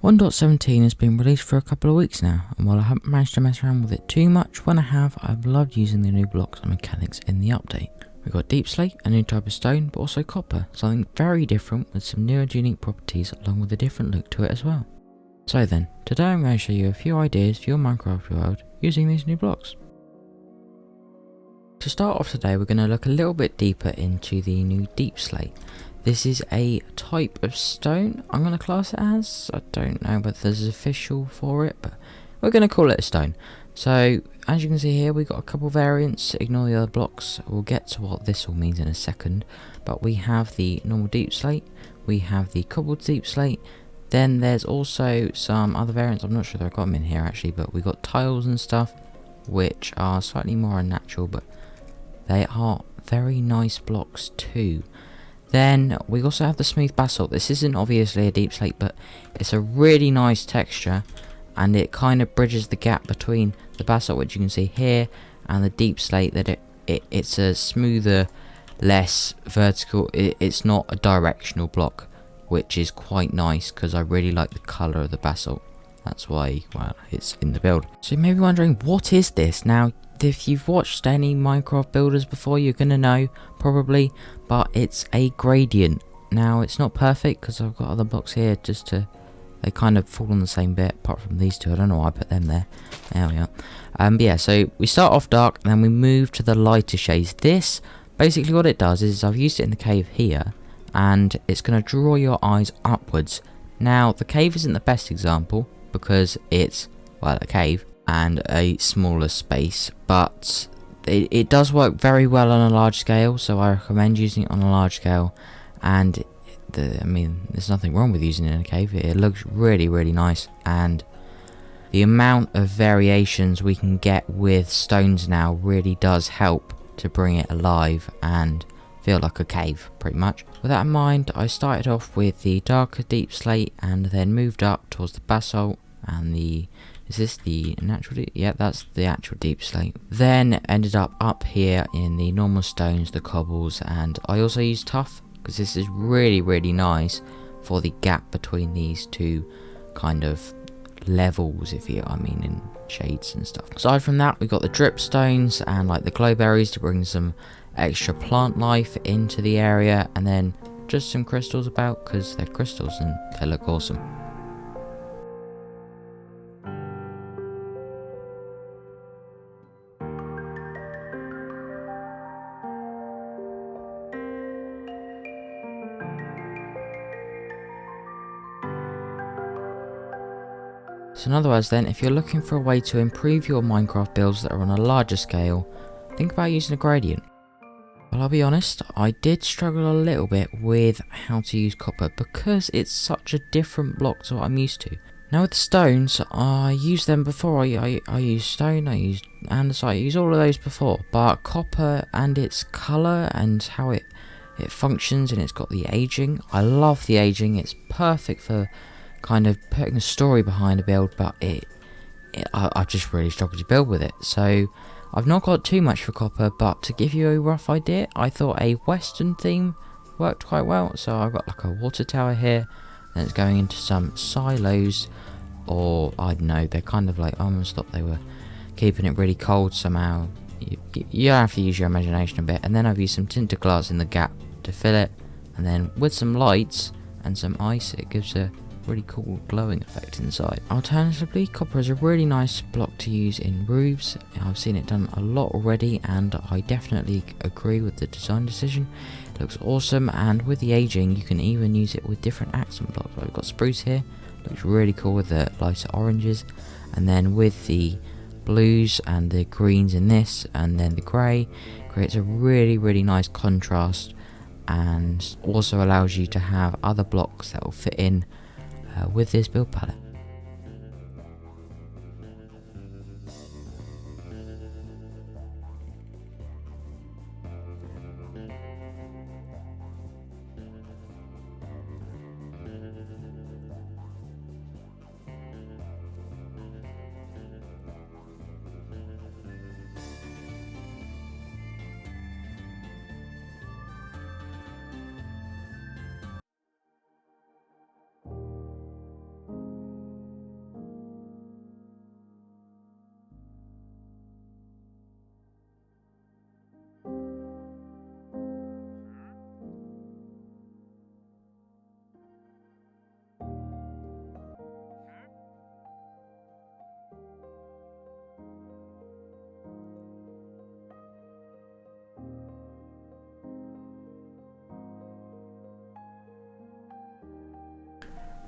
1.17 has been released for a couple of weeks now, and while I haven't managed to mess around with it too much, when I have, I've loved using the new blocks and mechanics in the update. We've got deep slate, a new type of stone, but also copper, something very different with some new and unique properties along with a different look to it as well. So then, today I'm going to show you a few ideas for your Minecraft world using these new blocks. To start off today, we're going to look a little bit deeper into the new deep slate. This is a type of stone, I'm going to class it as. I don't know whether there's official for it, but we're going to call it a stone. So, as you can see here, we've got a couple variants. Ignore the other blocks. We'll get to what this all means in a second. But we have the normal deep slate, we have the cobbled deep slate, then there's also some other variants. I'm not sure that I've got them in here actually, but we've got tiles and stuff, which are slightly more unnatural, but they are very nice blocks too. Then we also have the smooth basalt. This isn't obviously a deep slate, but it's a really nice texture, and it kind of bridges the gap between the basalt, which you can see here, and the deep slate. That it's a smoother, less vertical. It's not a directional block, which is quite nice because I really like the colour of the basalt. That's why, well, it's in the build. So you may be wondering, what is this? Now, if you've watched any Minecraft builders before, you're going to know, probably, but it's a gradient. Now, it's not perfect because I've got other blocks here just to, they kind of fall on the same bit, apart from these two. I don't know why I put them there. There we are. But yeah, so we start off dark, and then we move to the lighter shades. This, basically what it does is, I've used it in the cave here, and it's going to draw your eyes upwards. Now, the cave isn't the best example, because it's, well, a cave and a smaller space, but it does work very well on a large scale, so I recommend using it on a large scale. And I mean, there's nothing wrong with using it in a cave. It looks really, really nice, and the amount of variations we can get with stones now really does help to bring it alive and feel like a cave, pretty much. With that in mind, I started off with the darker deep slate and then moved up towards the basalt and the... Is this the natural deep? Yeah, that's the actual deep slate. Then ended up here in the normal stones, the cobbles, and I also used tuff because this is really, really nice for the gap between these two kind of levels, if you, I mean, in shades and stuff. Aside from that, we got the drip stones and like the glowberries to bring some extra plant life into the area, and then just some crystals about because they're crystals and they look awesome. So in other words then, if you're looking for a way to improve your Minecraft builds that are on a larger scale, think about using a gradient. Well, I'll be honest, I did struggle a little bit with how to use copper because it's such a different block to what I'm used to. Now with the stones, I used them before. I used stone, I used andesite, I used all of those before. But copper and its colour and how it functions, and it's got the aging. I love the aging, it's perfect for kind of putting a story behind a build, but I just really struggled to build with it. So I've not got too much for copper, but to give you a rough idea, I thought a western theme worked quite well. So I've got like a water tower here, and it's going into some silos, or I don't know, they're kind of like, I almost thought they were keeping it really cold somehow. You have to use your imagination a bit. And then I've used some tinted glass in the gap to fill it, and then with some lights and some ice, it gives a really cool glowing effect inside. Alternatively, copper is a really nice block to use in roofs. I've seen it done a lot already, and I definitely agree with the design decision. It looks awesome, and with the aging you can even use it with different accent blocks. I've got spruce here, looks really cool with the lighter oranges, and then with the blues and the greens in this, and then the grey, creates a really, really nice contrast, and also allows you to have other blocks that will fit in with this build palette.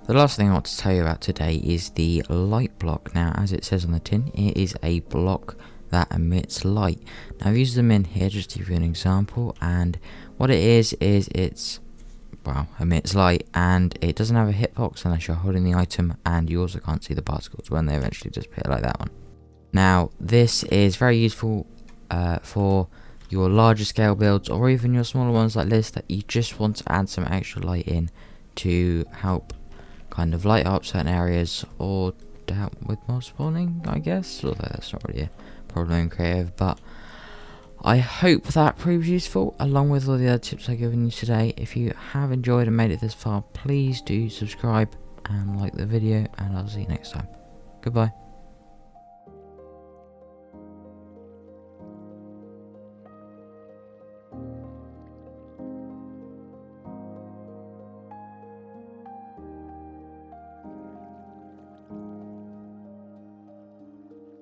The last thing I want to tell you about today is the light block. Now, as it says on the tin, it is a block that emits light. Now, I've used them in here just to give you an example, and what it is it's, well, emits light, and it doesn't have a hitbox unless you're holding the item, and you also can't see the particles when they eventually disappear, like that one. Now, this is very useful for your larger scale builds, or even your smaller ones like this, that you just want to add some extra light in to help kind of light up certain areas, or to help with mob spawning, I guess, although that's not really a problem in creative. But I hope that proves useful, along with all the other tips I've given you today. If you have enjoyed and made it this far, please do subscribe and like the video, and I'll see you next time. Goodbye.